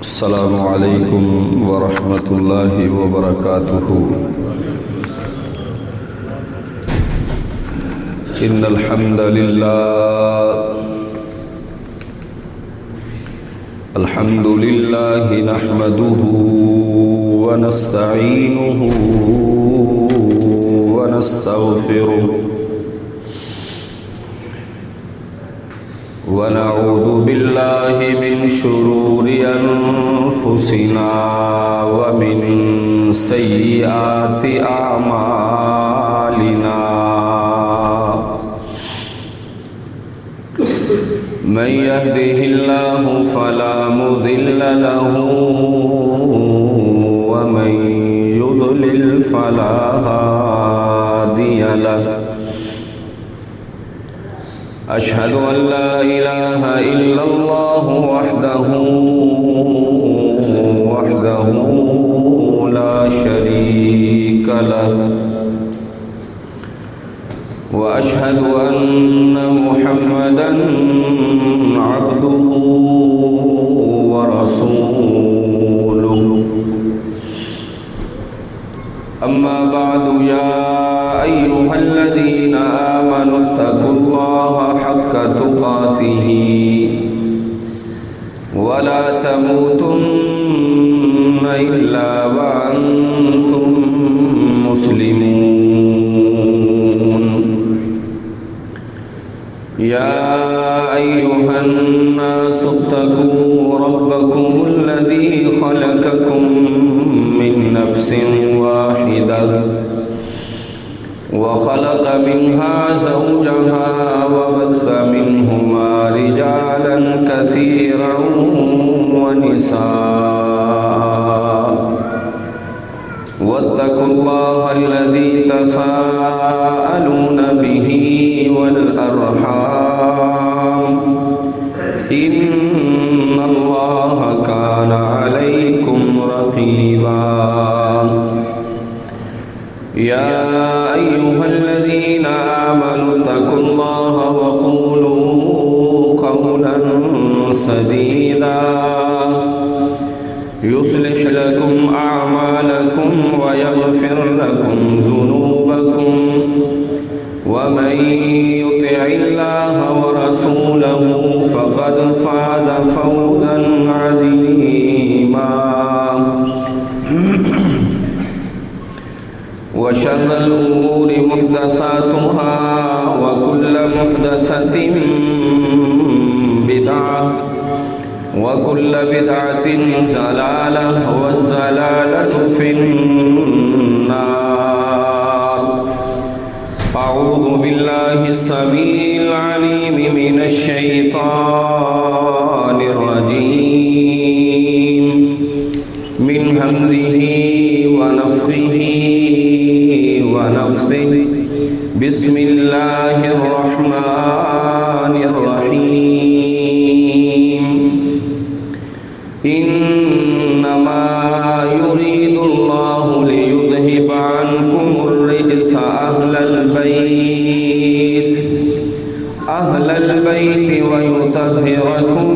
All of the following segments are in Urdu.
السلام علیکم ورحمۃ اللہ وبرکاتہ۔ ان الحمد للہ نحمده ونستعینه ونستغفره ونعوذ باللہ من شرور انفسنا ومن سیئات اعمالنا، من يهده الله فلا مضل له ومن يضلل فلا هادي له، أشهد أن لا إله إلا الله وحده لا شريك له، وأشهد أن محمدًا عبده ورسوله، أما بعد يا أيها الذين آمنوا اتقوا الله حق تقاته ولا تموتن إلا وأنتم مسلمون، يا أيها الناس اتقوا ربكم الذي خلقكم من نفس واحدة وخلق منها زوجها وبث منهما رجالا كثيرا ونساء، واتقوا الله الذي تساءلون به والأرحام، إن الله كان عليكم رقيبا، يا أيها الذين آمنوا اتقوا الله وقولوا قولا سديدا يصلح لكم أعمالكم ويغفر لكم ذنوبكم، ومن يطع الله ورسوله فقد فاز فوزا عظيما، وشر الأمور محدثاتها وكل محدثة بدعة وكل بدعة ضلالة والضلالة في النار، أعوذ بالله السميع العليم من الشيطان الرجيم، من همزه ونفخه ونفثه، بسم الله الرحمن الرحيم، إنما يريد الله ليذهب عنكم الرجس أهل البيت ويطهركم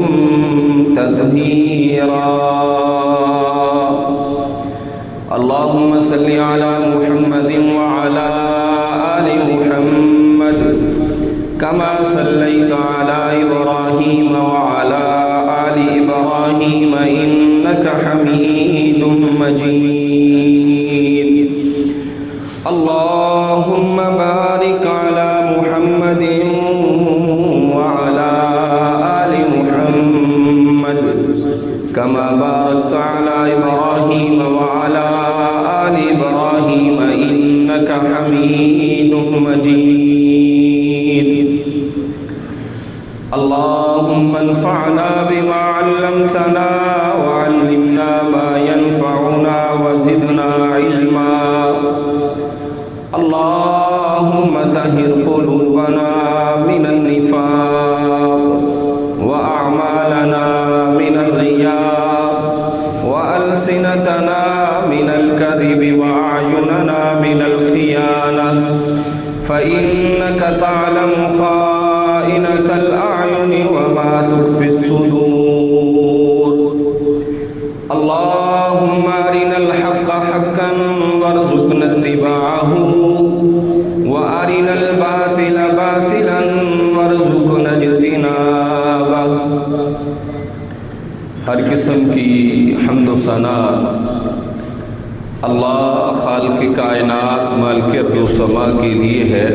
تطهيرا، اللهم صل على محمد وعلى آل محمد كما صليت على إبراهيم وعلى آل إبراهيم إنك حميد مجيد، اللهم بارك على محمد وعلى آل محمد كما باركت على إبراهيم وعلى آل إبراهيم إنك حميد مجيد، اللهم انفعنا بما علمتنا وعلمنا ما ينفعنا وزدنا علما، اللهم طهر قلوبنا من النفاق وأعمالنا من الرياء وألسنتنا من الكذب وأعيننا من الخيانة، فإنك تعلم خائنة الأعين وما تخفي الصدور، اللهم أرنا الحق حقا وارزقنا اتباعه وأرنا الباطل باطلا وارزقنا اجتنابه۔ ہر قسم کی حمد و ثنا اللہ خالق کائنات مالک ارض و سما کے لیے ہے۔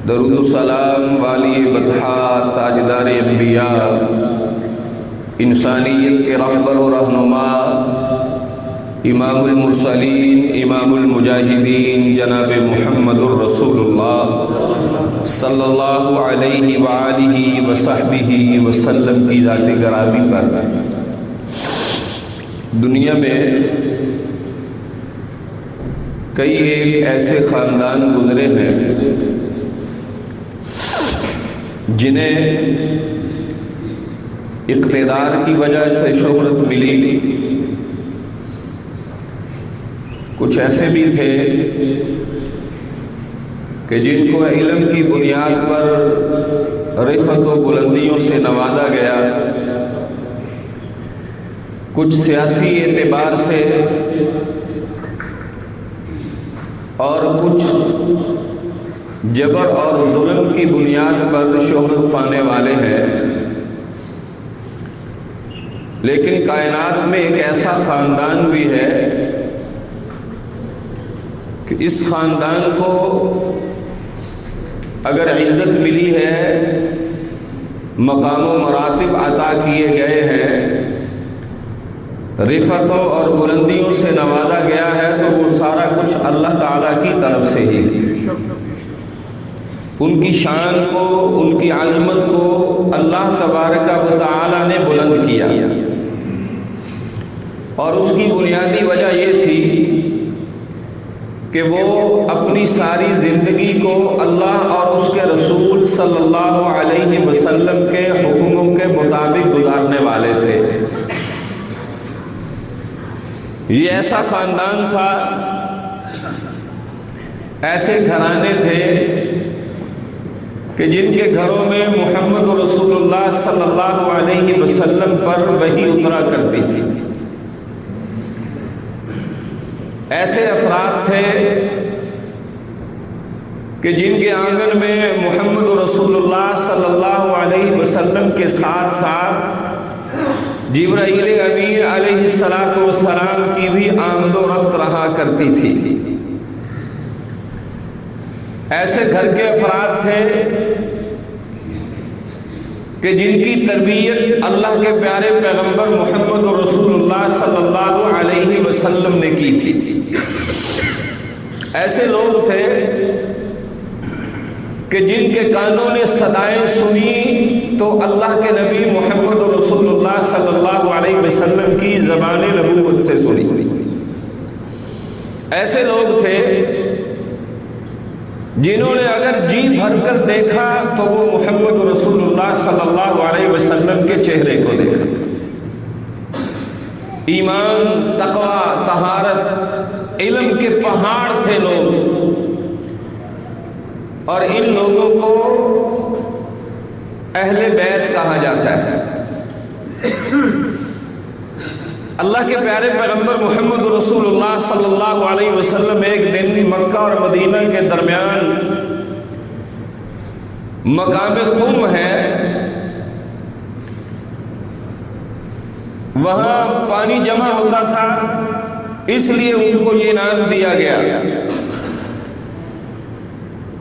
درود و سلام والی بطحا تاجدار انبیاء، انسانیت کے رہبر و رہنما، امام المرسلین، امام المجاہدین، جناب محمد الرسول اللہ صلی اللہ علیہ وآلہ وصحبہ وسلم کی ذات گرامی پر دنیا میں کئی ایک ایسے خاندان گزرے ہیں جنہیں اقتدار کی وجہ سے شہرت ملی، کچھ ایسے بھی تھے کہ جن کو علم کی بنیاد پر رفعت و بلندیوں سے نوازا گیا، کچھ سیاسی اعتبار سے اور کچھ جبر اور ظلم کی بنیاد پر شہرت پانے والے ہیں۔ لیکن کائنات میں ایک ایسا خاندان بھی ہے کہ اس خاندان کو اگر عزت ملی ہے، مقام و مراتب عطا کیے گئے ہیں، رفعتوں اور بلندیوں سے نوازا گیا ہے، تو وہ سارا کچھ اللہ تعالیٰ کی طرف سے ہی۔ ان کی شان کو، ان کی عظمت کو اللہ تبارک و تعالیٰ نے بلند کیا، اور اس کی بنیادی وجہ یہ تھی کہ وہ اپنی ساری زندگی کو اللہ اور اس کے رسول صلی اللہ علیہ وسلم کے حکموں کے مطابق گزارنے والے تھے۔ یہ ایسا خاندان تھا، ایسے گھرانے تھے کہ جن کے گھروں میں محمد رسول اللہ صلی اللہ علیہ وسلم پر وحی اترا کرتی تھی۔ ایسے افراد تھے کہ جن کے آنگن میں محمد رسول اللہ صلی اللہ علیہ وسلم کے ساتھ ساتھ جبرائیل امین علیہ السلام کی بھی آمد و رفت رہا کرتی تھی۔ ایسے گھر کے افراد تھے کہ جن کی تربیت اللہ کے پیارے پیغمبر محمد رسول اللہ صلی اللہ علیہ وسلم نے کی تھی۔ ایسے لوگ تھے کہ جن کے کانوں نے صدائیں سنی تو اللہ کے نبی محمد رسول اللہ صلی اللہ علیہ وسلم کی زبان نبوت سے سنی۔ ایسے لوگ تھے جنہوں نے اگر جی بھر کر دیکھا تو وہ محمد رسول اللہ صلی اللہ علیہ وسلم کے چہرے کو دیکھا۔ ایمان، تقوی، طہارت، علم کے پہاڑ تھے لوگ، اور ان لوگوں کو اہل بیت کہا جاتا ہے۔ اللہ کے پیارے پیغمبر محمد رسول اللہ صلی اللہ علیہ وسلم ایک دن مکہ اور مدینہ کے درمیان مقام خم ہے، وہاں پانی جمع ہوتا تھا، اس لیے اس کو یہ نام دیا گیا۔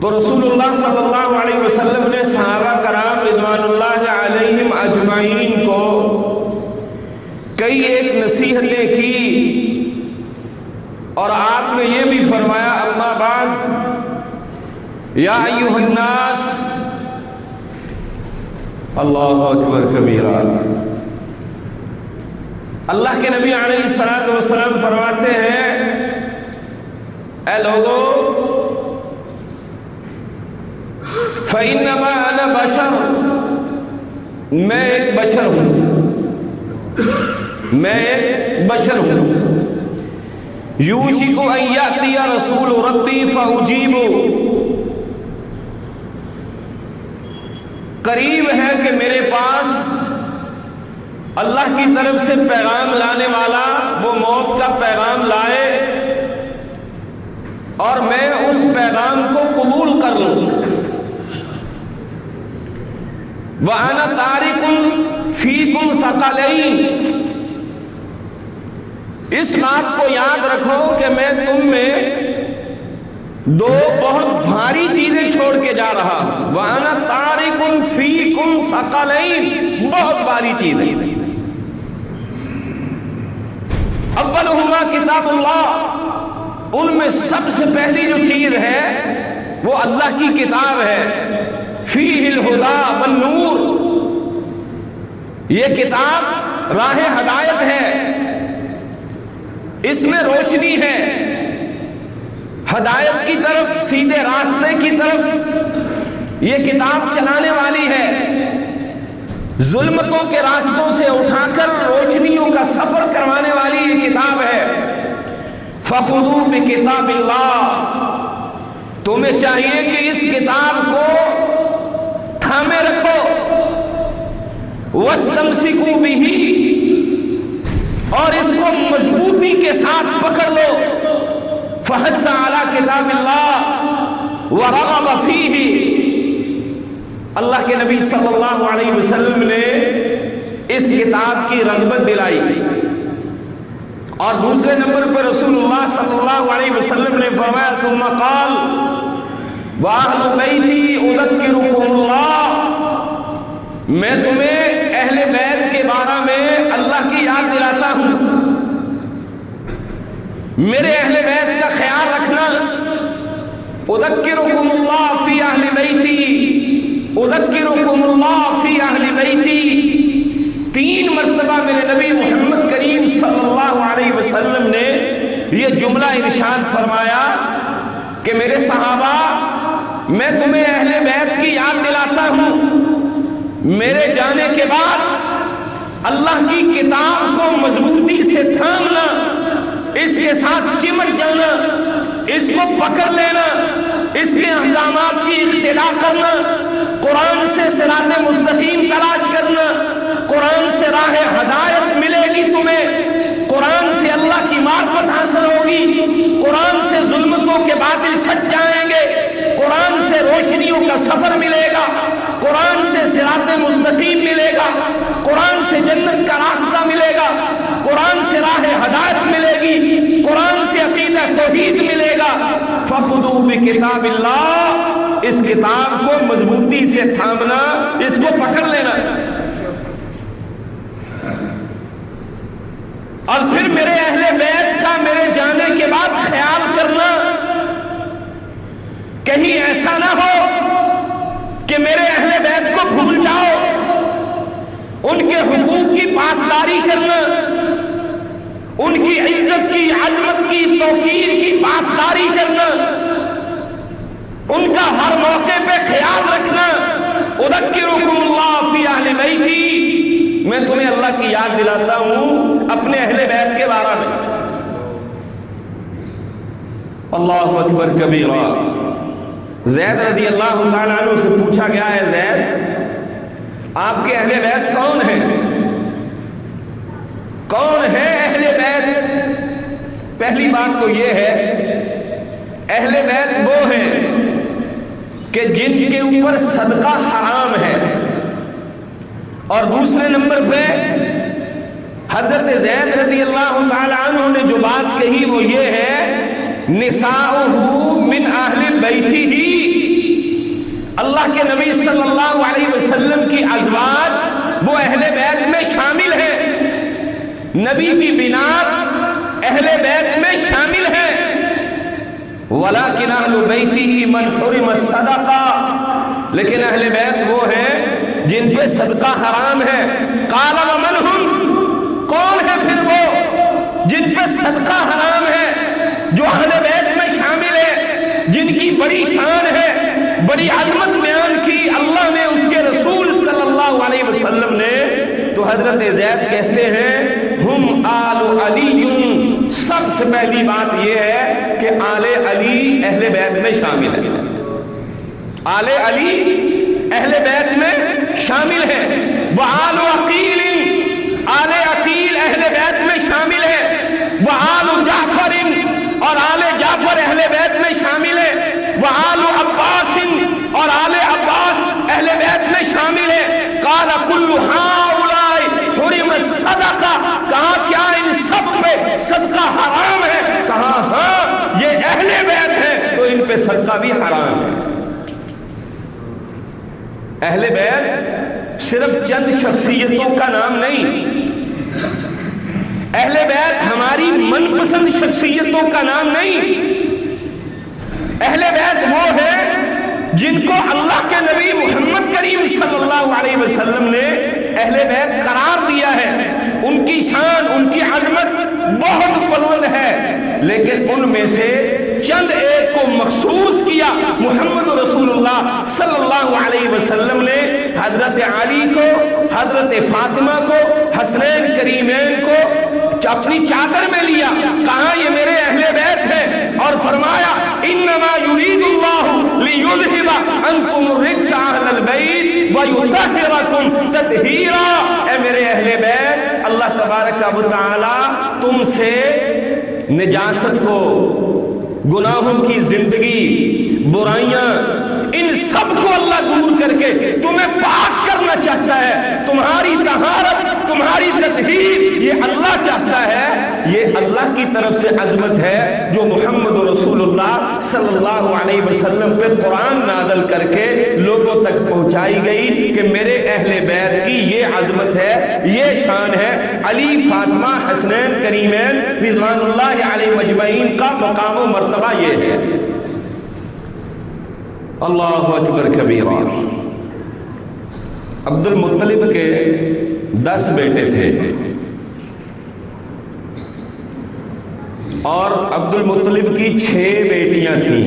تو رسول اللہ صلی اللہ علیہ وسلم نے صحابہ کرام رضوان اللہ علیہم اجمعین کو کئی ایک نصیحتیں کی، اور آپ نے یہ بھی فرمایا اما بعد یا ایھا الناس، اللہ اکبر کبیرہ۔ اللہ کے نبی علیہ السلام فرماتے ہیں اے لوگوں، فإنما أنا بشر، میں ایک بشر ہوں، میں ایک بشر ہوں۔ یوشک ان یأتی رسول ربی فأجیب، قریب ہے کہ میرے پاس اللہ کی طرف سے پیغام لانے والا وہ موت کا پیغام لائے اور میں اس پیغام کو قبول کر لوں. وَأَنَا تَارِكٌ فِيكُمْ ثَقَلَيْنِ، اس بات کو یاد رکھو کہ میں تم میں دو بہت بھاری چیزیں چھوڑ کے جا رہا ہوں. وَأَنَا تَارِكٌ فِيكُمْ ثَقَلَيْنِ، بہت بھاری چیزیں. اولہما کتاب اللہ، ان میں سب سے پہلی جو چیز ہے وہ اللہ کی کتاب ہے. فیہ الہدی والنور، یہ کتاب راہ ہدایت ہے، اس میں روشنی ہے، ہدایت کی طرف، سیدھے راستے کی طرف یہ کتاب چلانے والی ہے. ظلمتوں کے راستوں سے اٹھا کر روشنیوں کا سفر کروانے والی یہ کتاب ہے. فَخُذُوا بِكِتَابِ اللَّهِ، تمہیں چاہیے کہ اس کتاب کو تھامے رکھو. وَاسْتَمْسِكُوا بِهِ، اور اس کو مضبوطی کے ساتھ پکڑ لو. فَحَثَّ عَلَى كِتَابِ اللَّهِ وَرَغَبَ فِيهِ، اللہ کے نبی صلی اللہ علیہ وسلم نے اس کتاب کی رغبت دلائی. اور دوسرے نمبر پر رسول اللہ صلی اللہ علیہ وسلم نے فرمایا ثم قال وَأَهْلُ بَيْتِي أُذَكِّرُكُمُ اللَّهِ، میں تمہیں اہل بیت کے بارے میں اللہ کی یاد دلاتا ہوں. میرے اہل بیت کا خیال رکھنا. اذکرکم اللہ فی اہل بیتی، اذکرکم اللہ فی اہل بیتی. 3 مرتبہ میرے نبی محمد کریم صلی اللہ علیہ وسلم نے یہ جملہ ارشاد فرمایا کہ میرے صحابہ، میں تمہیں اہل بیت کی یاد دلاتا ہوں. میرے جانے کے بعد اللہ کی کتاب کو مضبوطی سے تھامنا، اس کے ساتھ چمٹ جانا، اس کو پکڑ لینا، اس کے احکامات کی اقتداء کرنا، قرآن سے صراط مستقیم تلاش کرنا. قرآن سے راہ ہدایت ملے گی تمہیں، قرآن سے اللہ کی معرفت حاصل ہوگی، قرآن سے ظلمتوں کے بادل چھٹ جائیں گے، قرآن سے روشنیوں کا سفر ملے گا، قرآن سے صراط مستقیم ملے گا، قرآن سے جنت کا راستہ ملے گا، قرآن سے راہ ہدایت ملے گی، قرآن سے عقیدہ توحید ملے گا. فخذوا بکتاب اللہ، اس کتاب کو مضبوطی سے تھامنا، اس کو پکڑ لینا. اور پھر میرے اہل بیت کا میرے جانے کے بعد خیال کرنا، کہیں ایسا نہ ہو کہ میرے اہل بیت کو بھول جاؤ. ان کے حقوق کی پاسداری کرنا، ان کی عزت کی، عظمت کی، توقیر کی پاسداری کرنا، ان کا ہر موقع پہ خیال رکھنا. اذکرکم اللہ فی اہل بیتی، میں تمہیں اللہ کی یاد دلاتا ہوں اپنے اہل بیت کے بارے میں. اللہ اکبر کبیرہ. زید رضی اللہ تعالیٰ عنہ سے پوچھا گیا ہے، زید آپ کے اہل بیت کون ہیں؟ کون ہے اہل بیت؟ پہلی بات تو یہ ہے، اہل بیت وہ ہیں کہ جن کے اوپر صدقہ حرام ہے. اور دوسرے نمبر پہ حضرت زید رضی اللہ تعالی عنہ نے جو بات کہی وہ یہ ہے، نساؤہ من اہل بیتہ. اللہ کے نبی صلی اللہ علیہ وسلم کی ازواج وہ اہل بیت میں شامل ہیں، نبی کی بنات اہل بیت میں شامل ہیں. وَلَكِنْ أَهْلُ بَيْتِهِ مَنْ حُرِمَ الصَّدَقَةَ، لیکن اہل بیت وہ ہیں جن پہ صدقہ حرام ہے. قَالَ وَمَنْ هُمْ، کون ہے پھر وہ جن پہ صدقہ حرام ہے، جو اہل بیت میں شامل ہے، جن کی بڑی شان ہے، بڑی عظمت بیان کی اللہ نے، اس کے رسول صلی اللہ علیہ وسلم نے. تو حضرت زید کہتے ہیں ہم آل علی. سب سے پہلی بات یہ ہے کہ آل علی اہل بیت میں شامل ہے، آل علی اہل بیت میں شامل ہے. وآل عقیل، اہل بیت صرف چند شخصیتوں کا نام نہیں، اہل بیت ہماری من پسند شخصیتوں کا نام نہیں، اہل بیت وہ ہے جن کو اللہ کے نبی محمد کریم صلی اللہ علیہ وسلم نے اہل بیت قرار دیا ہے۔ ان کی شان، ان کی عظمت بہت بلند ہے، لیکن ان میں سے چند ایک کو مخصوص کیا محمد رسول اللہ صلی اللہ علیہ وسلم نے۔ حضرت علی کو، حضرت فاطمہ کو، حسنین کریمین کو اپنی چادر میں لیا، کہا یہ میرے اہل بیت ہیں، اور فرمایا انما یرید اللہ لیذھب عنکم الرجس اہل البیت ویطہرکم تطہیرا۔ اے میرے اہل بیت، اللہ تبارک و تعالی تم سے نجاست کو، گناہوں کی زندگی، برائیاں، ان سب کو اللہ دور کر کے تمہیں پاک کرنا چاہتا ہے۔ تمہاری طہارت، تمہاری تطہیر یہ اللہ چاہتا ہے۔ یہ اللہ کی طرف سے عظمت ہے جو محمد رسول اللہ صلی اللہ علیہ وسلم پہ قرآن نازل کر کے لوگوں تک پہنچائی گئی کہ میرے اہل بیت کی یہ عظمت ہے، یہ شان ہے۔ علی، فاطمہ، حسنین کریمین رضوان اللہ علیہ مجمعین کا مقام و مرتبہ یہ ہے۔ اللہ اکبر کبیرہ۔ عبد المطلب کے 10 بیٹے تھے، اور عبد المطلب کی 6 بیٹیاں تھیں۔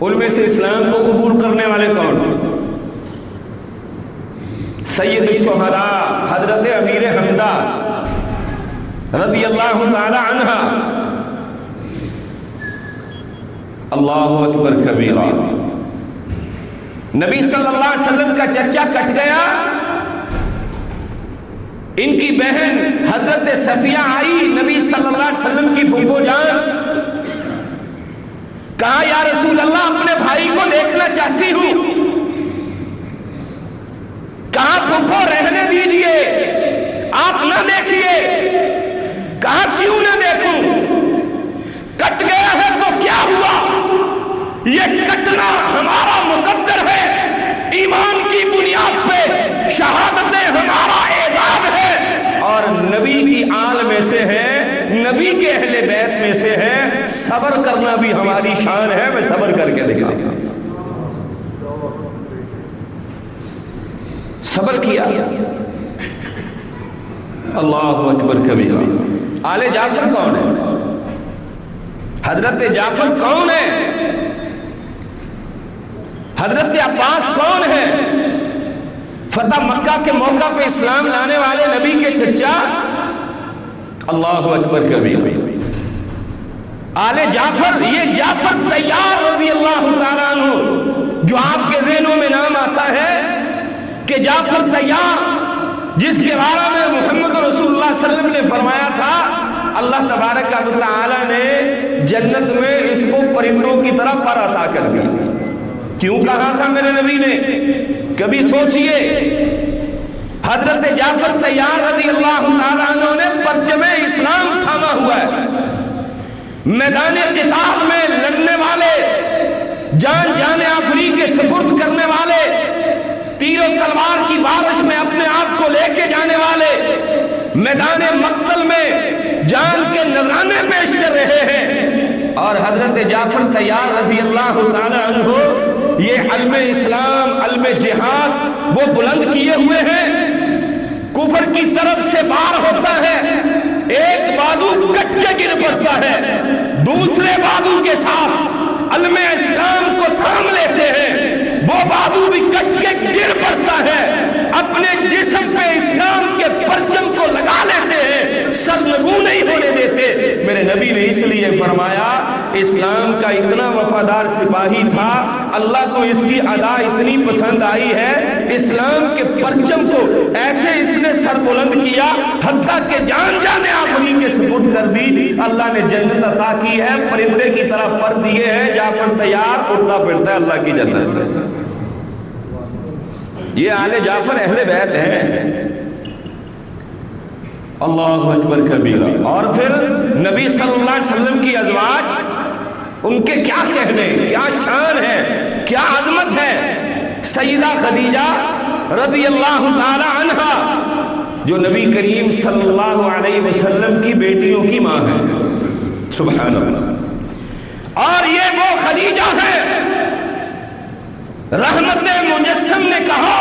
ان میں سے اسلام کو قبول کرنے والے کون؟ سید الشہداء حضرت امیر حمزہ رضی اللہ تعالی عنہ۔ اللہ اکبر کبیرہ۔ نبی صلی اللہ علیہ وسلم کا چچا کٹ گیا، ان کی بہن حضرت صفیہ آئی نبی صلی اللہ علیہ وسلم کی پھوپھو جان، کہا یا رسول اللہ اپنے بھائی کو دیکھنا چاہتی ہوں۔ کہا پھوپھو رہنے دیجئے، آپ نہ دیکھیے۔ کہا کیوں نہ دیکھوں؟ کٹ گیا ہے تو کیا ہوا؟ یہ کٹنا ہمارا مقدر ہے، ایمان کی بنیاد پہ شہادتیں ہمارا اعداد ہے، اور نبی کی آل میں سے ہے، نبی کے اہل بیت میں سے ہے۔ صبر کرنا بھی ہماری شان ہے، میں صبر کر کے دکھاؤں۔ صبر کیا۔ اللہ اکبر کبیرہ۔ آل جعفر کون ہے؟ حضرت جعفر کون ہے؟ حضرت عباس کون ہے؟ فتح مکہ کے موقع پہ اسلام لانے والے نبی کے چچا۔ اللہ اکبر کبیرہ۔ آل جعفر، یہ جعفر طیار رضی اللہ تعالیٰ عنہ جو آپ کے ذہنوں میں نام آتا ہے کہ جعفر طیار، جس کے بارے میں محمد رسول اللہ صلی اللہ علیہ وسلم نے فرمایا تھا اللہ تبارک و تعالیٰ نے جنت میں اس کو پرندوں کی طرح پر عطا کر دی۔ کیوں کہا تھا میرے نبی نے؟ کبھی سوچئے، حضرت جعفر طیار رضی اللہ تعالیٰ عنہ نے پرچم اسلام تھاما ہوا ہے، میدان قتال میں لڑنے والے، جان جان آفری کے سپرد کرنے والے، تیر و تلوار کی بارش میں اپنے آپ کو لے کے جانے والے، میدان مقتل میں جان کے نذرانے پیش کر رہے ہیں، اور حضرت جعفر طیار رضی اللہ تعالیٰ عنہ یہ علم اسلام، علم جہاد وہ بلند کیے ہوئے ہیں۔ کفر کی طرف سے بار ہوتا ہے، ایک بازو کٹ کے گر پڑتا ہے، دوسرے بازو کے ساتھ علم اسلام کو تھام لیتے ہیں، وہ بازو بھی کٹ کے گر پڑتا ہے، اپنے جسم پہ اسلام کے پرچم کو لگا لیتے ہیں، سرنگوں نہیں ہونے دیتے۔ میرے نبی نے اس لیے فرمایا اسلام کا اتنا وفادار سپاہی تھا، اللہ کو اس کی ادا اتنی پسند آئی ہے، اسلام کے پرچم کو ایسے اس نے سر بلند کیا حتیٰ کہ جان جانے آفری کے سپرد کر دی۔ اللہ نے جنت عطا کی ہے، پرندے کی طرح پر دیے ہیں، جعفر طیار اڑتا پھرتا ہے اللہ کی جنت میں۔ یہ آل جعفر اہل بیت ہیں۔ اللہ اکبر کبیرہ۔ اور پھر نبی صلی اللہ علیہ وسلم کی ازواج، ان کے کیا کہنے، کیا شان ہے، کیا عظمت ہے۔ سیدہ خدیجہ رضی اللہ تعالی عنہا جو نبی کریم صلی اللہ علیہ وسلم کی بیٹیوں کی ماں ہے، سبحان اللہ۔ اور یہ وہ خدیجہ ہے، رحمت مجسم نے کہا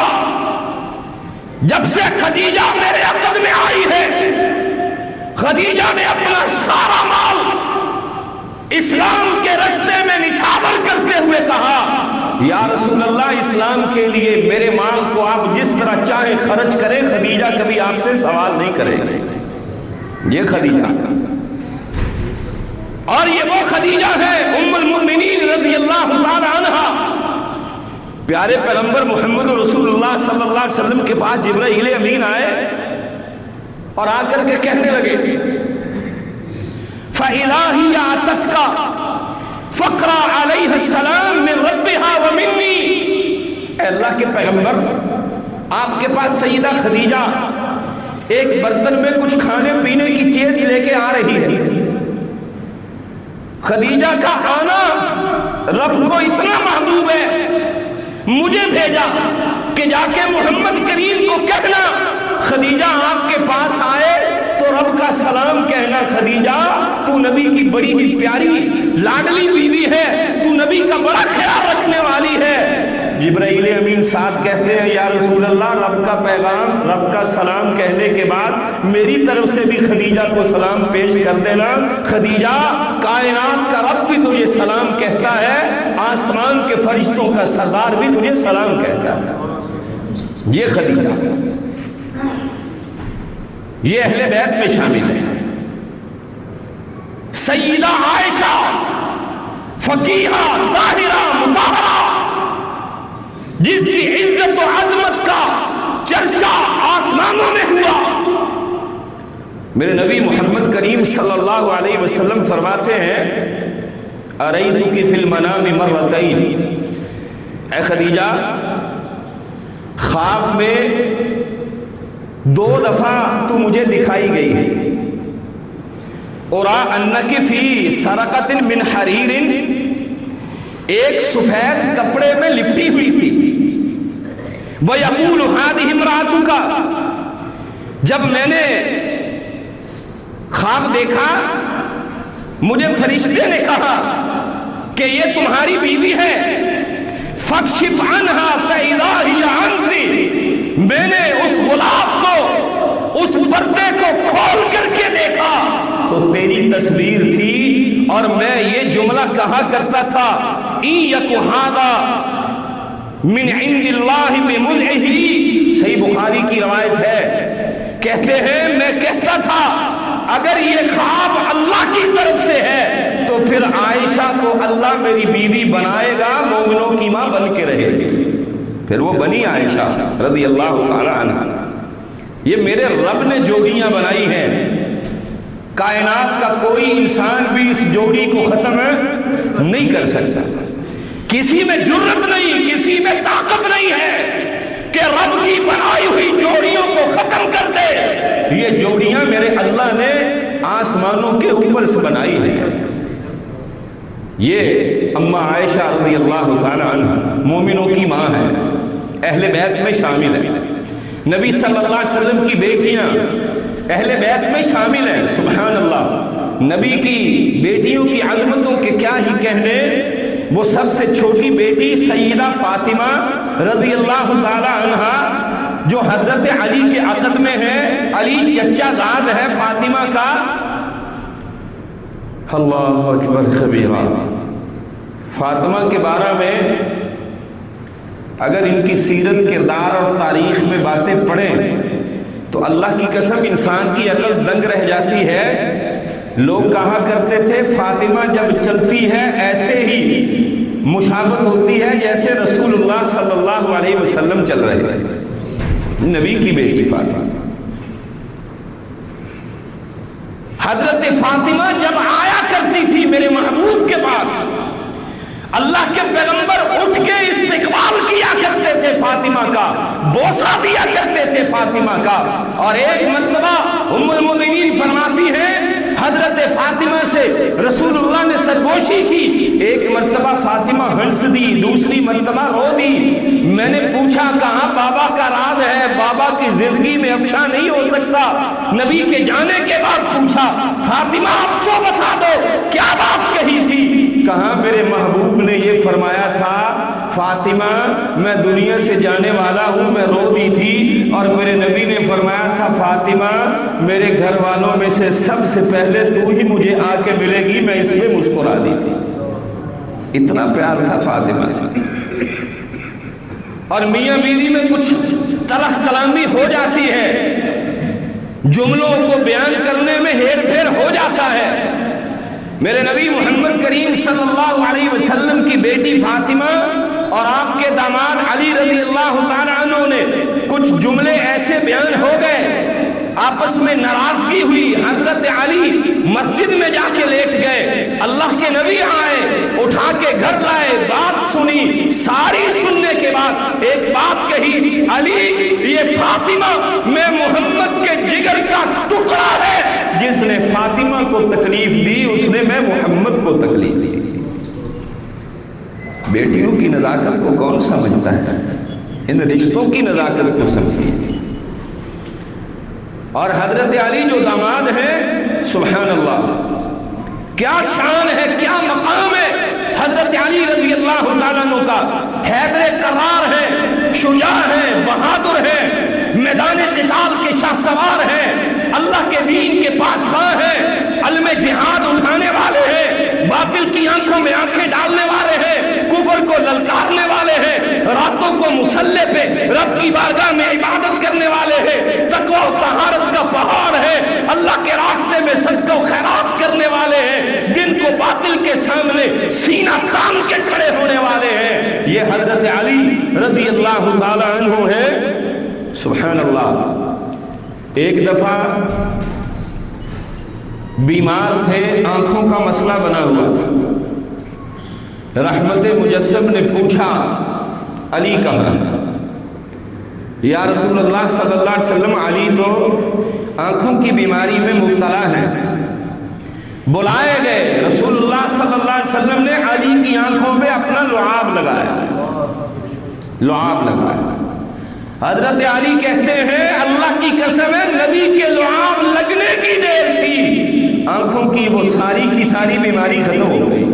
جب سے خدیجہ میرے عقد میں آئی ہے، خدیجہ نے اپنا سارا مال اسلام کے رستے میں نچھاور کرتے ہوئے کہا یا رسول اللہ، اسلام کے لیے میرے مال کو آپ جس طرح چاہیں خرچ کریں، خدیجہ کبھی آپ سے سوال نہیں کرے گی۔ یہ خدیجہ، اور یہ وہ خدیجہ ہے ام المؤمنین رضی اللہ تعالی عنہا۔ پیارے پیغمبر محمد رسول اللہ صلی اللہ علیہ وسلم کے پاس جبرائیل امین آئے اور آ کر کے کہنے لگے فَإِذَا هِيَ أَتَتْكَ فَقْرَأْ عَلَيْهَا السَّلَامُ مِنْ رَبِّهَا وَمِنِّي۔ اے اللہ کے پیغمبر، آپ کے پاس سیدہ خدیجہ ایک برتن میں کچھ کھانے پینے کی چیز لے کے آ رہی ہے۔ خدیجہ کا آنا رب کو اتنا محبوب ہے، مجھے بھیجا کہ جا کے محمد کریم کو کہنا خدیجہ آپ کے پاس آئے تو رب کا سلام کہنا۔ خدیجہ تو نبی کی بڑی ہی پیاری لاڈلی بیوی ہے، تو نبی کا بڑا خیال رکھنے والی ہے۔ جبرائیل امین ساتھ کہتے ہیں یا رسول اللہ، رب کا پیغام، رب کا سلام کہنے کے بعد میری طرف سے بھی خدیجہ کو سلام پیش کر دینا۔ خدیجہ، کائنات کا رب بھی تجھے سلام کہتا ہے، آسمان کے فرشتوں کا سردار بھی تجھے سلام کہتا ہے۔ یہ خدیجہ، یہ اہل بیت میں شامل ہے۔ سیدہ عائشہ، فقیہہ، طاہرہ، مطہرہ، جس کی عزت و عظمت کا چرچا آسمانوں میں ہوا۔ میرے نبی محمد کریم صلی اللہ علیہ وسلم فرماتے ہیں ارأیتک فی المنام مرتین، اے خدیجہ، خواب میں 2 دفعہ تو مجھے دکھائی گئی ہے۔ اُرَىٰ أَنَّكِ فِي سَرَقَةٍ مِّنْ حَرِيرٍ، ایک سفید کپڑے میں لپٹی ہوئی تھی۔ وَيَقُولُ هَٰذِهِ امْرَأَتُكَ، جب میں نے خواب دیکھا مجھے فرشتے نے کہا کہ یہ تمہاری بیوی ہے۔ فَاكْشِفْ عَنْهَا فَإِذَا هِيَ عَنْدِي، میں نے اس غلاف کو، اس پردے کو کھول کر کے دیکھا تو تیری تصویر تھی، اور میں یہ جملہ کہا کرتا تھا اِن یَکُ ہَٰذَا مِنْ عِنْدِ اللَّهِ بِمُزْعِهِ، صحیح بخاری کی روایت ہے، کہتے ہیں میں کہتا تھا اگر یہ خواب اللہ کی طرف سے ہے تو پھر عائشہ کو اللہ میری بیوی بنائے گا، مومنوں کی ماں بن کے رہے گی۔ پھر وہ بنی عائشہ رضی اللہ تعالی عنہ۔ یہ میرے رب نے جوڑیاں بنائی ہیں، کائنات کا کوئی انسان بھی اس جوڑی کو ختم نہیں کر سکتا۔ کسی میں جرت نہیں، کسی میں طاقت نہیں ہے کہ رب کی بنائی ہوئی جوڑیوں کو ختم کر دے۔ یہ جوڑیاں میرے اللہ نے آسمانوں کے اوپر سے بنائی ہیں۔ یہ اماں عائشہ رضی اللہ تعالی عنہ مومنوں کی ماں ہے، اہل بیت میں شامل ہے۔ نبی صلی اللہ علیہ وسلم کی بیٹیاں اہل بیت میں شامل ہیں، سبحان اللہ۔ نبی کی بیٹیوں کی عظمتوں کے کیا ہی کہنے، وہ سب سے چھوٹی بیٹی سیدہ فاطمہ رضی اللہ تعالی عنہا جو حضرت علی کے عقد میں ہے، علی چچا زاد ہے فاطمہ کا۔ اللہ اکبر کبیرہ۔ فاطمہ کے بارے میں اگر ان کی سیرت، کردار اور تاریخ میں باتیں پڑھیں تو اللہ کی قسم انسان کی عقل دنگ رہ جاتی ہے۔ لوگ کہا کرتے تھے فاطمہ جب چلتی ہے ایسے ہی مشابہت ہوتی ہے جیسے رسول اللہ صلی اللہ علیہ وسلم چل رہے ہیں۔ نبی کی بیٹی فاطمہ، حضرت فاطمہ جب آیا کرتی تھی میرے محبوب کے پاس، اللہ کے پیغمبر اٹھ کے استقبال کیا کرتے تھے فاطمہ کا، بوسہ دیا کرتے تھے فاطمہ کا۔ اور ایک مرتبہ ام المؤمنین فرماتی ہیں حضرت فاطمہ سے رسول اللہ نے سرگوش خاموشی کی. ایک مرتبہ فاطمہ ہنس دی, دوسری مرتبہ رو دی. میں نے پوچھا کہاں بابا کا راز ہے, بابا کی زندگی میں افشا نہیں ہو سکتا. نبی کے جانے کے بعد پوچھا فاطمہ اب تو بتا دو کیا بات کہی تھی. کہاں میرے محبوب نے یہ فرمایا تھا فاطمہ میں دنیا سے جانے والا ہوں, میں رو دی تھی, اور میرے نبی نے فرمایا تھا فاطمہ میرے گھر والوں میں سے سب سے پہلے تو ہی مجھے آ کے ملے گی. میں اس پہ مسکرا دی تھی. اتنا پیار تھا فاطمہ سے. اور میاں بیوی میں کچھ تلخ کلامی ہو جاتی ہے, جملوں کو بیان کرنے میں ہیر پھیر ہو جاتا ہے. میرے نبی محمد کریم صلی اللہ علیہ وسلم کی بیٹی فاطمہ اور آپ کے داماد علی رضی اللہ تعالیٰ عنہ نے کچھ جملے ایسے بیان ہو گئے, آپس میں ناراضگی ہوئی. حضرت علی مسجد میں جا کے لیٹ گئے. اللہ کے نبی آئے, اٹھا کے گھر لائے, بات سنی. ساری سننے کے بعد ایک بات کہی, علی یہ فاطمہ میں محمد کے جگر کا ٹکڑا ہے. جس نے فاطمہ کو تکلیف دی اس نے میں محمد کو تکلیف دی. بیٹیوں کی نزاکت کو کون سمجھتا ہے؟ ان رشتوں کی نزاکت کو سمجھیے. اور حضرت علی جو داماد ہیں سبحان اللہ کیا شان ہے, کیا مقام ہے حضرت علی رضی اللہ تعالیٰ عنہ کا. حیدر کرار ہے, شجاع ہے, بہادر ہے, میدان قتال کے شاہ سوار ہیں, اللہ کے دین کے پاسباں ہیں, علم جہاد اٹھانے والے ہیں, باطل کی آنکھوں میں آنکھیں ڈالنے والے ہیں, کفر کو للکارنے والے ہیں, راتوں کو مسلح پہ رب کی بارگاہ میں عبادت کرنے والے ہیں, تقوی و طہارت کا پہاڑ ہے, اللہ کے راستے میں صدقہ و خیرات کرنے والے ہیں, دن کو باطل کے سامنے سینہ تان کے کھڑے ہونے والے ہیں. یہ حضرت علی رضی اللہ تعالی عنہ ہیں. سبحان اللہ. ایک دفعہ بیمار تھے, آنکھوں کا مسئلہ بنا ہوا تھا. رحمت مجسم نے پوچھا علی کہاں ہے؟ یا رسول اللہ صلی اللہ علیہ وسلم علی تو آنکھوں کی بیماری میں مبتلا ہے. بلائے گئے, رسول اللہ صلی اللہ علیہ وسلم نے علی کی آنکھوں پہ اپنا لعاب لگایا. حضرت علی کہتے ہیں اللہ کی قسم ہے نبی کے لعاب لگنے کی دیر تھی, آنکھوں کی وہ ساری کی ساری بیماری ختم ہو گئی.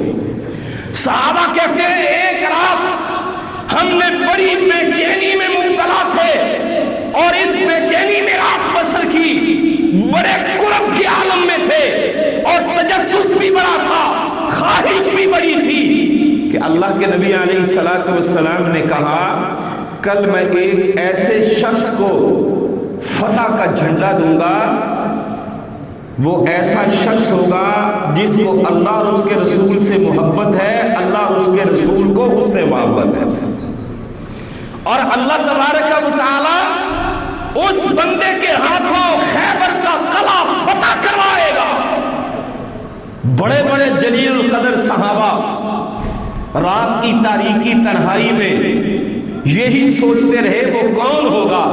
صحابہ کہتے ہیں ایک رات ہم نے بڑی بے چینی میں مبتلا تھے اور اس بے چینی میں رات بسر کی, بڑے کرب کے عالم میں تھے اور تجسس بھی بڑا تھا, خواہش بھی بڑی تھی کہ اللہ کے نبی علیہ السلام نے کہا کل میں ایک ایسے شخص کو فتح کا جھنڈا دوں گا, وہ ایسا شخص ہوگا جس کو اللہ اور اس کے رسول سے محبت ہے, اللہ اور اس کے رسول کو اس سے محبت ہے, اور اللہ تبارک و تعالی اس بندے کے ہاتھوں خیبر کا قلعہ فتح کروائے گا. بڑے بڑے جلیل القدر صحابہ رات کی تاریکی تنہائی میں یہی سوچتے رہے وہ کون ہوگا.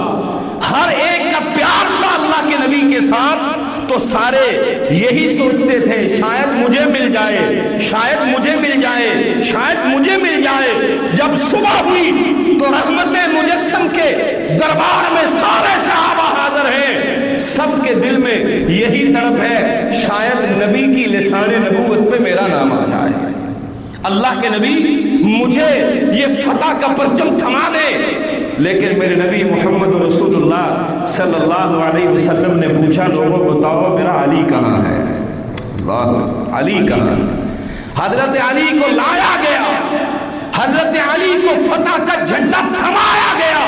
ہر ایک کا پیار تھا اللہ کے نبی کے ساتھ, تو سارے یہی سوچتے تھے شاید مجھے مل جائے, شاید مجھے مل جائے, شاید مجھے مل جائے. جب صبح ہوئی تو رحمت مجسم کے دربار میں سارے صحابہ حاضر ہیں, سب کے دل میں یہی تڑپ ہے شاید نبی کی لسان نبوت پہ میرا نام آ جائے, اللہ کے نبی مجھے یہ فتح کا پرچم تھما دے. لیکن میرے نبی محمد رسول اللہ صلی اللہ علیہ وسلم نے پوچھا لوگوں بتاؤ میرا علی کہاں ہے؟ اللہ, علی کہاں؟ حضرت علی کو لایا گیا, حضرت علی کو فتح کا جھنڈا تھمایا گیا.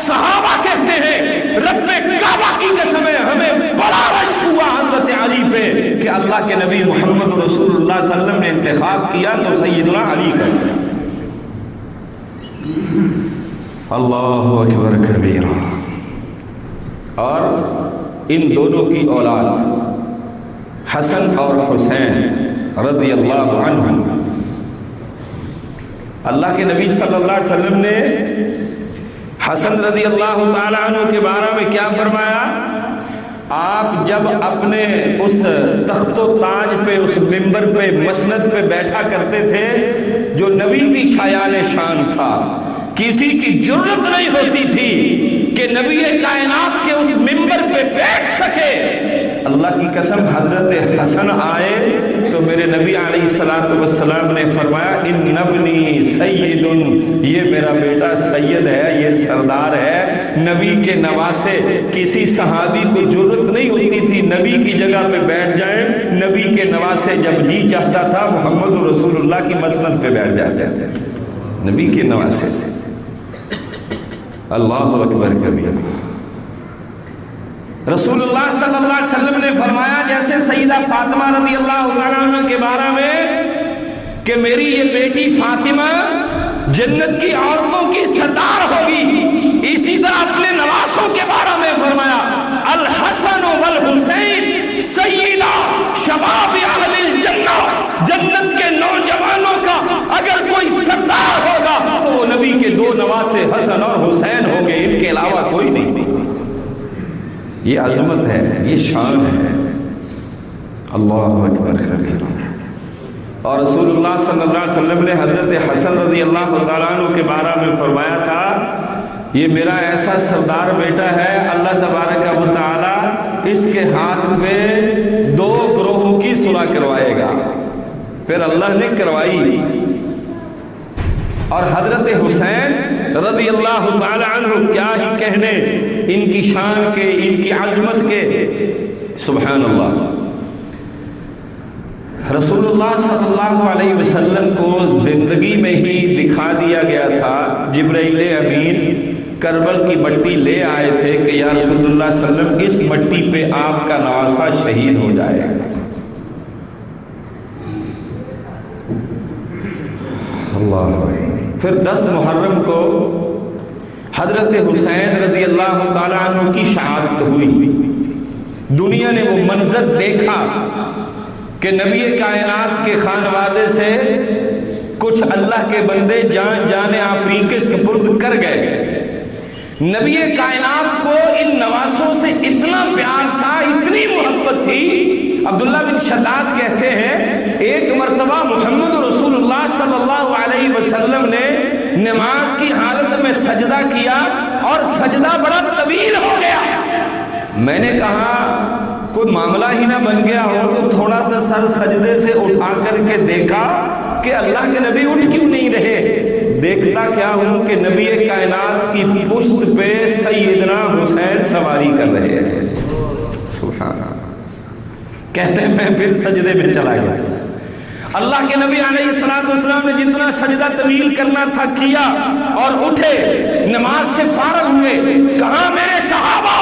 صحابہ کہتے ہیں رب کعبہ کی قسم ہے ہمیں بڑا رشک ہوا حضرت علی پہ کہ اللہ کے نبی محمد رسول اللہ صلی اللہ علیہ وسلم نے انتخاب کیا تو سیدنا علی کا. اللہ اکبر کبیرہ. اور ان دونوں کی اولاد حسن اور حسین رضی اللہ عنہ, اللہ کے نبی صلی اللہ علیہ وسلم نے حسن رضی اللہ تعالی عنہ کے بارے میں کیا فرمایا؟ آپ جب اپنے اس تخت و تاج پہ، اس منبر پہ، مسند پہ بیٹھا کرتے تھے جو نبی کی شایان شان تھا، کسی کی جرت نہیں ہوتی تھی کہ نبی کائنات کے اس منبر پہ بیٹھ سکے۔ اللہ کی قسم حضرت حسن آئے تو میرے نبی علیہ السلام نے فرمایا ان ابنی سید، یہ میرا بیٹا سید ہے، یہ سردار ہے، نبی کے نواسے۔ کسی صحابی کو جرت نہیں ہوتی تھی نبی کی جگہ پہ بیٹھ جائیں، نبی کے نواسے جب جی چاہتا تھا محمد رسول اللہ کی مسند پہ بیٹھ جاتے ہیں، نبی کے نواسے سے۔ اللہ اکبر کبیر۔ رسول اللہ صلی اللہ علیہ وسلم نے فرمایا جیسے سیدہ فاطمہ رضی اللہ تعالیٰ عنہ کے بارے میں کہ میری یہ بیٹی فاطمہ جنت کی عورتوں کی سردار ہوگی، اسی طرح اپنے نواسوں کے بارے میں فرمایا الحسن والحسین سیدہ شباب اہل الجنہ، جنت کے نوجوانوں کا اگر کوئی سردار ہوگا تو وہ نبی کے دو نواسے حسن اور حسین ہوں گے، ان کے علاوہ کوئی نہیں۔ یہ عظمت ہے، یہ شان ہے۔ اللہ اکبر کبیر۔ اور رسول اللہ صلی اللہ علیہ وسلم نے حضرت حسن رضی اللہ تعالیٰ عنہ کے بارے میں فرمایا تھا یہ میرا ایسا سردار بیٹا ہے، اللہ تبارک و تعالیٰ اس کے ہاتھ پہ دو گروہوں کی صلح کروائے گا۔ پھر اللہ نے کروائی۔ اور حضرت حسین رضی اللہ تعالی عنہ کیا ہی کہنے ان کی شان کے، ان کی عظمت کے، سبحان اللہ۔ رسول اللہ صلی اللہ علیہ وسلم کو زندگی میں ہی دکھا دیا گیا تھا، جبرائیل امین کربل کی مٹی لے آئے تھے کہ یا رسول اللہ صلی اللہ علیہ وسلم اس مٹی پہ آپ کا نواسہ شہید ہو جائے گا۔ اللہ۔ پھر 10 محرم کو حضرت حسین رضی اللہ تعالیٰ عنہ کی شہادت ہوئی۔ دنیا نے وہ منظر دیکھا کہ نبی کائنات کے خانوادے سے کچھ اللہ کے بندے جان جان آفرین کے سپرد کر گئے۔ نبی کائنات کو ان نواسوں سے اتنا پیار تھا، اتنی محبت تھی۔ عبداللہ بن شداد کہتے ہیں ایک مرتبہ محمد رسول اللہ صلی اللہ علیہ وسلم نے نماز کی حالت میں سجدہ کیا اور سجدہ بڑا طویل ہو گیا۔ میں نے کہا کوئی معاملہ ہی نہ بن گیا ہو تو تھوڑا سا سر سجدے سے اٹھا کر کے دیکھا کہ اللہ کے نبی اٹھ کیوں نہیں رہے۔ دیکھتا کیا ہوں کہ نبی کائنات کی پشت پہ سیدنا حسین سواری کر رہے ہیں۔ سبحان اللہ۔ کہتے ہیں میں پھر سجدے میں چلا گیا۔ اللہ کے نبی علیہ السلام نے جتنا سجدہ طویل کرنا تھا کیا اور اٹھے، نماز سے فارغ ہوئے۔ کہاں میرے صحابہ،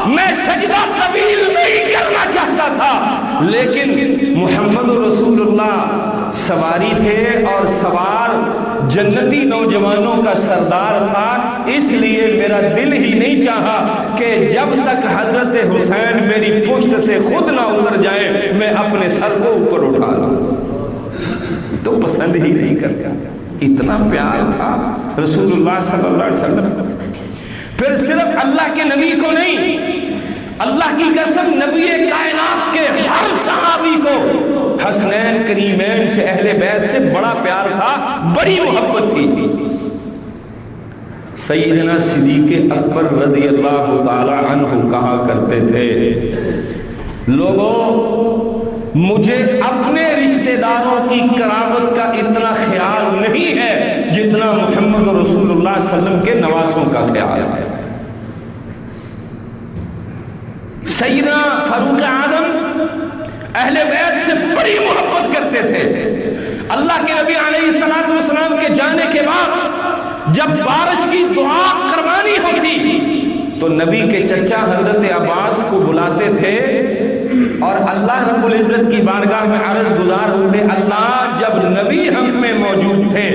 میں سجدہ طویل نہیں کرنا چاہتا تھا، لیکن محمد رسول اللہ سواری تھے اور سوار جنتی نوجوانوں کا سردار تھا، اس لیے میرا دل ہی نہیں چاہا کہ جب تک حضرت حسین میری پشت سے خود نہ اتر جائے میں اپنے سر کو اوپر اٹھا لوں، تو پسند ہی نہیں کرتا۔ اتنا پیار تھا رسول اللہ صلی اللہ علیہ وسلم۔ پھر صرف اللہ کے نبی کو نہیں، اللہ کی قسم نبی کائنات کے ہر صحابی کو حسنین کریمین سے، اہل بیت سے بڑا پیار تھا، بڑی محبت تھی۔ سیدنا صدیق اکبر رضی اللہ تعالی عنہ کہا کرتے تھے لوگوں مجھے اپنے رشتہ داروں کی قرابت کا اتنا خیال نہیں ہے جتنا محمد رسول اللہ صلی اللہ علیہ وسلم کے نواسوں کا خیال ہے۔ سیدنا فاروق اعظم اہل بیت سے بڑی محبت کرتے تھے۔ اللہ کے نبی علیہ السلام کے جانے کے بعد جب بارش کی دعا کروانی ہوتی تو نبی کے چچا حضرت عباس کو بلاتے تھے اور اللہ رب العزت کی بارگاہ میں عرض گزار ہوتے، اللہ جب نبی ہم میں موجود تھے،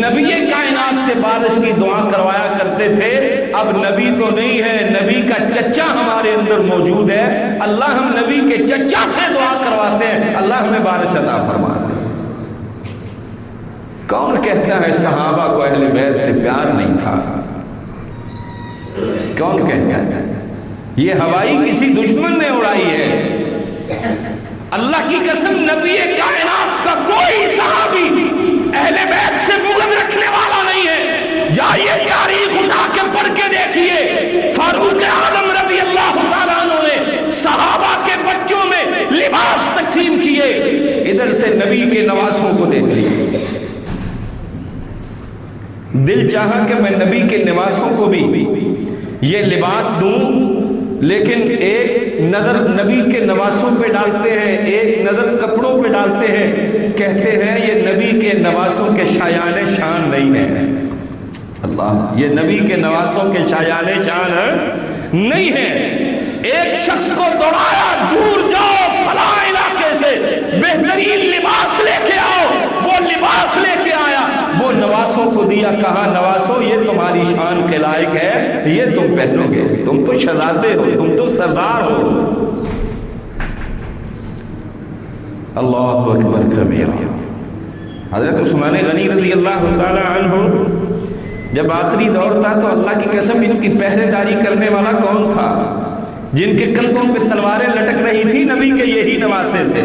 نبی کائنات سے بارش کی دعا کروایا کرتے تھے، اب نبی تو نہیں ہے، نبی کا چچا ہمارے اندر موجود ہے، اللہ ہم نبی کے چچا سے دعا کرواتے ہیں، اللہ ہمیں بارش عطا فرما دے۔ کون کہتا ہے صحابہ کو اہل بیت سے پیار نہیں تھا؟ کون کہتا ہے؟ یہ ہوائی کسی دشمن نے اڑائی ہے۔ اللہ کی قسم نبی کائنات کا کوئی صحابی اہل بیت سے بغض رکھنے والا نہیں ہے۔ جائیے تاریخ اٹھا کے پڑھ کے دیکھیے، فاروق اعظم رضی اللہ تعالیٰ عنہ نے صحابہ کے بچوں میں لباس تقسیم کیے، ادھر سے نبی کے نواسوں کو دیکھ لیے۔ دل چاہا کہ میں نبی کے نواسوں کو بھی یہ لباس دوں، لیکن ایک نظر نبی کے نواسوں پہ ڈالتے ہیں، ایک نظر کپڑوں پہ ڈالتے ہیں، کہتے ہیں یہ نبی کے نواسوں کے شایان شان نہیں ہے۔ اللہ، یہ نبی کے نواسوں کے شایان شان نہیں ہے۔ ایک شخص کو دوڑایا، دور جاؤ فلاں علاقے سے بہترین لباس لے کے آؤ، وہ لباس لے کے آیا، وہ نواسوں کو دیا، کہا نواسوں یہ تمہاری شان کے لائق ہے، یہ تم پہنو گے، تم تو شہزادے ہو، تم تو سردار ہو۔ اللہ اکبر کبیرہ۔ حضرت عثمان غنی رضی اللہ تعالی عنہ جب آخری دور تھا تو اللہ کی قسم ان کی پہرے داری کرنے والا کون تھا؟ جن کے کندھوں پہ تلواریں لٹک رہی تھی نبی کے یہی نواسے تھے۔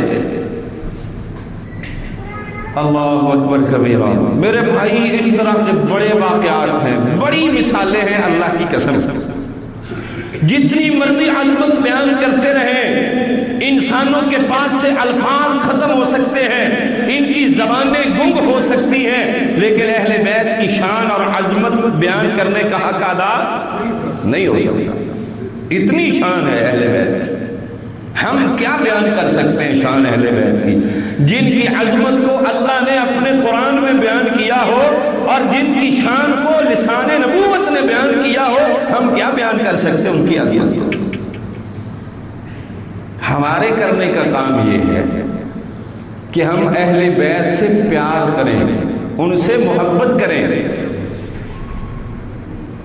اللہ اکبر کبیرہ۔ میرے بھائی اس طرح کے بڑے واقعات ہیں، بڑی مثالیں ہیں اللہ کی قسم۔ جتنی مرضی عظمت بیان کرتے رہیں، انسانوں کے پاس سے الفاظ ختم ہو سکتے ہیں، ان کی زبانیں گنگ ہو سکتی ہیں، لیکن اہل بیت کی شان اور عظمت بیان کرنے کا حق ادا نہیں ہو سکتا۔ اتنی شان ہے اہل بیت کی، ہم کیا بیان کر سکتے ہیں شان اہل بیت کی؟ جن کی عظمت کو اللہ نے اپنے قرآن میں بیان کیا ہو اور جن کی شان کو لسان نبوت نے بیان کیا ہو، ہم کیا بیان کر سکتے ہیں ان کی عظمت کو؟ ہمارے کرنے کا کام یہ ہے کہ ہم اہل بیت سے پیار کریں، ان سے محبت کریں۔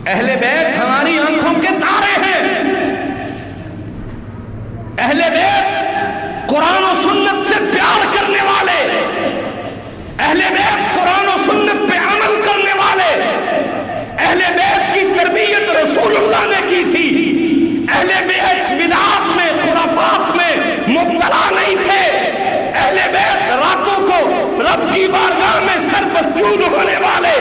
اہل بیت ہماری آنکھوں کے تارے ہیں۔ اہل بیت قرآن و سنت سے پیار کرنے والے، اہل بیت قرآن و سنت پہ عمل کرنے والے، اہل بیت کی تربیت رسول اللہ نے کی تھی، اہل بیت بدعات میں خرافات میں مبتلا نہیں تھے، اہل بیت راتوں کو رب کی بارگاہ میں سر مسجود ہونے والے،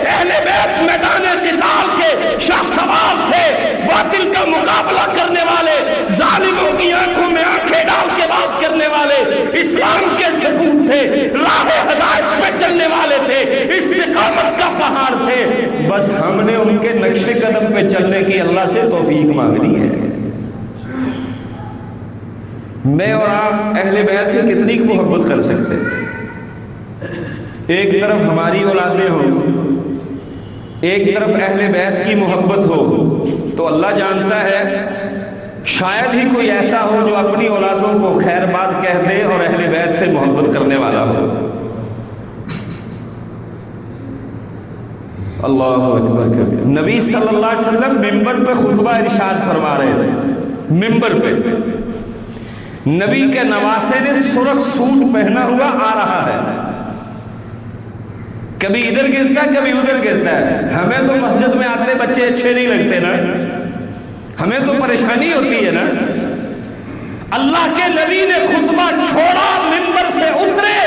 اہل بیت میدان قتال کے شاہ سوار تھے، باطل کا مقابلہ کرنے والے، ظالموں کی آنکھوں میں آنکھیں ڈال کے بات کرنے والے، اسلام کے ثبوت تھے، راہ ہدایت پہ چلنے والے تھے، استقامت کا پہاڑ تھے۔ بس ہم نے ان کے نقش قدم پہ چلنے کی اللہ سے توفیق مانگنی ہے۔ میں اور آپ اہل بیت سے کتنی محبت کر سکتے ہیں؟ ایک طرف ہماری اولادیں ہوں، ایک طرف اہل بیت کی محبت ہو، تو اللہ جانتا ہے شاید ہی کوئی ایسا ہو جو اپنی اولادوں کو خیر بات کہہ دے اور اہل بیت سے محبت کرنے والا ہو۔ اللہ اکبر کبیر۔ نبی صلی اللہ علیہ وسلم ممبر پہ خطبہ ارشاد فرما رہے تھے، ممبر پہ نبی کے نواسے نے سرخ سوٹ پہنا ہوا آ رہا ہے، کبھی ادھر گرتا ہے کبھی ادھر گرتا ہے۔ ہمیں تو مسجد میں آتے بچے اچھے نہیں لگتے نا، ہمیں تو پریشانی ہوتی ہے نا۔ اللہ کے نبی نے خطبہ چھوڑا، ممبر سے اترے،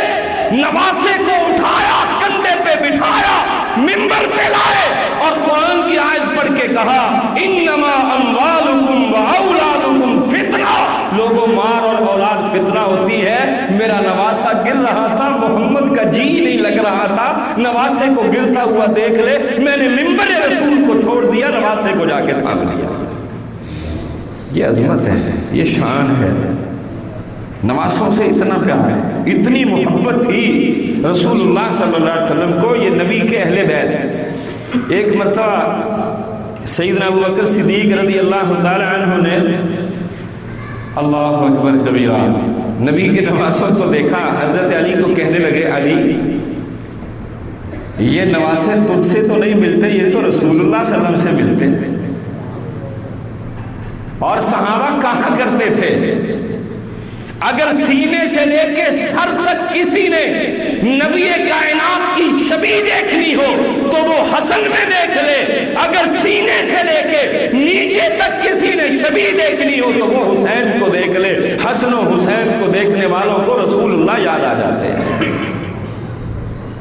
نواسے کو اٹھایا، کندھے پہ بٹھایا، ممبر پہ لائے اور قرآن کی آیت پڑھ کے کہا انما اموالکم واولادکم فتنہ، لوگوں مار اور اولاد فتنہ ہوتی ہے۔ میرا نواسا گر رہا تھا، محمد کا جی نہیں لگ رہا تھا، نواسے کو گرتا ہوا دیکھ لے، میں نے ممبر رسول کو چھوڑ دیا، نواسے کو جا کے تھام لیا۔ یہ عظمت ہے، یہ شان ہے۔ نواسوں سے اتنا پیار ہے، اتنی محبت تھی رسول اللہ صلی اللہ علیہ وسلم کو، یہ نبی کے اہل بیت۔ ایک مرتبہ سیدنا ابو بکر صدیق رضی اللہ تعالی عنہ نے اللہ اکبر کبیرہ نبی کے نواسوں کو دیکھا، حضرت علی کو کہنے لگے علی یہ نواسے تجھ سے تو نہیں ملتے، یہ تو رسول اللہ صلی اللہ علیہ وسلم سے ملتے ہیں۔ اور صحابہ کہا کرتے تھے اگر سینے سے لے کے سر تک کسی نے نبی کائنات کی شبیہ دیکھنی ہو تو وہ حسن میں دیکھ لے، اگر سینے سے لے کے نیچے تک کسی نے شبیہ دیکھنی ہو تو وہ حسین کو دیکھ لے۔ حسن و حسین کو دیکھنے والوں کو رسول اللہ یاد آ جاتے ہیں۔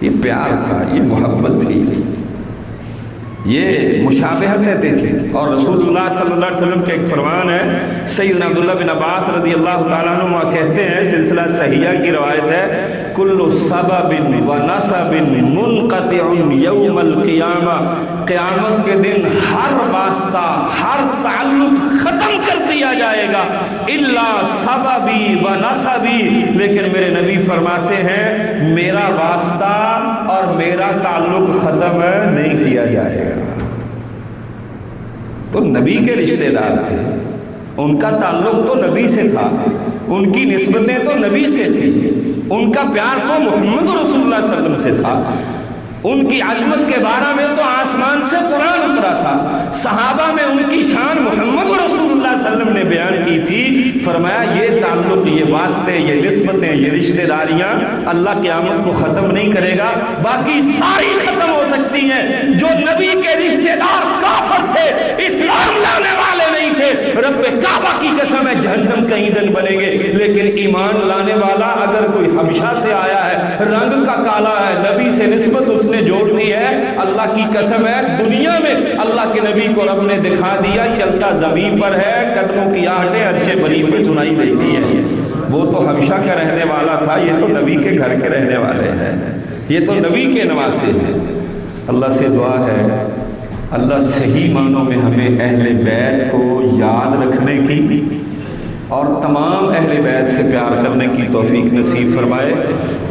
یہ پیار تھا، یہ محبت تھی، یہ مشابہتیں دیکھیں۔ اور رسول اللہ صلی اللہ علیہ وسلم کے ایک فرمان ہے، سیدنا عبداللہ بن عباس رضی اللہ تعالیٰ عنہ کہتے ہیں، سلسلہ صحیحہ کی روایت ہے، کل سبب و نسب منقطع یوم القیامہ، قیامت کے دن ہر واسطہ، ہر تعلق ختم کر دیا جائے گا الا سببی و نسبی، لیکن میرے نبی فرماتے ہیں میرا واسطہ اور میرا تعلق ختم نہیں کیا جائے گا۔ تو نبی کے رشتہ دار تھے، ان کا تعلق تو نبی سے تھا، ان کی نسبتیں تو نبی سے تھی، ان کا پیار تو محمد رسول اللہ صلی اللہ علیہ وسلم سے تھا، ان کی عظمت کے بارے میں تو آسمان سے قرآن اترا تھا، صحابہ میں ان کی شان محمد رسول اللہ صلی اللہ علیہ وسلم نے بیان کی تھی۔ فرمایا یہ تعلق، یہ واسطے، یہ نسبتیں، یہ رشتہ داریاں اللہ قیامت کو ختم نہیں کرے گا، باقی ساری ختم ہو سکتی ہیں۔ جو نبی کے رشتہ دار کافر تھے، اسلام لانے والے نہیں تھے، رب کعبہ کی قسم ہے جہنم کا ایندھن بنیں گے، لیکن ایمان لانے والا اگر کوئی حبشہ سے آیا ہے، رنگ کا کالا ہے، نبی سے نسبت اس نے جوڑ دی ہے، اللہ کی قسم ہے دنیا میں اللہ کے نبی کو رب نے دکھا دیا چلتا زمین پر ہے، قدموں کی آہٹیں عرش بری پہ سنائی دیتی ہیں۔ وہ تو حبشہ کا رہنے والا تھا، یہ تو نبی کے گھر کے رہنے والے ہیں، یہ تو نبی کے نواسے ہیں۔ اللہ سے دعا ہے اللہ صحیح معنوں میں ہمیں اہل بیت کو یاد رکھنے کی اور تمام اہل بیت سے پیار کرنے کی توفیق نصیب فرمائے،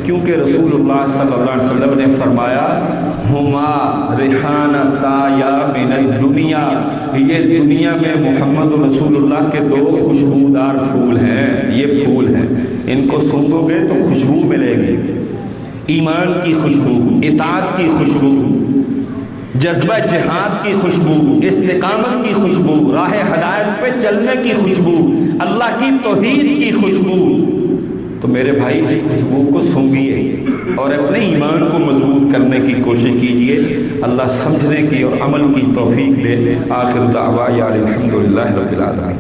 کیونکہ رسول اللہ صلی اللہ علیہ وسلم نے فرمایا ہما ریحانتا یا من الدنیا، یہ دنیا میں محمد رسول اللہ کے دو خوشبودار پھول ہیں، یہ پھول ہیں، ان کو سونگو گے تو خوشبو ملے گی، ایمان کی خوشبو، اطاعت کی خوشبو، جذبہ جہاد کی خوشبو، استقامت کی خوشبو، راہ ہدایت پہ چلنے کی خوشبو، اللہ کی توحید کی خوشبو۔ تو میرے بھائی اس خوشبو کو سونگیے اور اپنے ایمان کو مضبوط کرنے کی کوشش کیجئے، اللہ سمجھنے کی اور عمل کی توفیق دے۔ آخر دعوانا الحمدللہ رب العالمین۔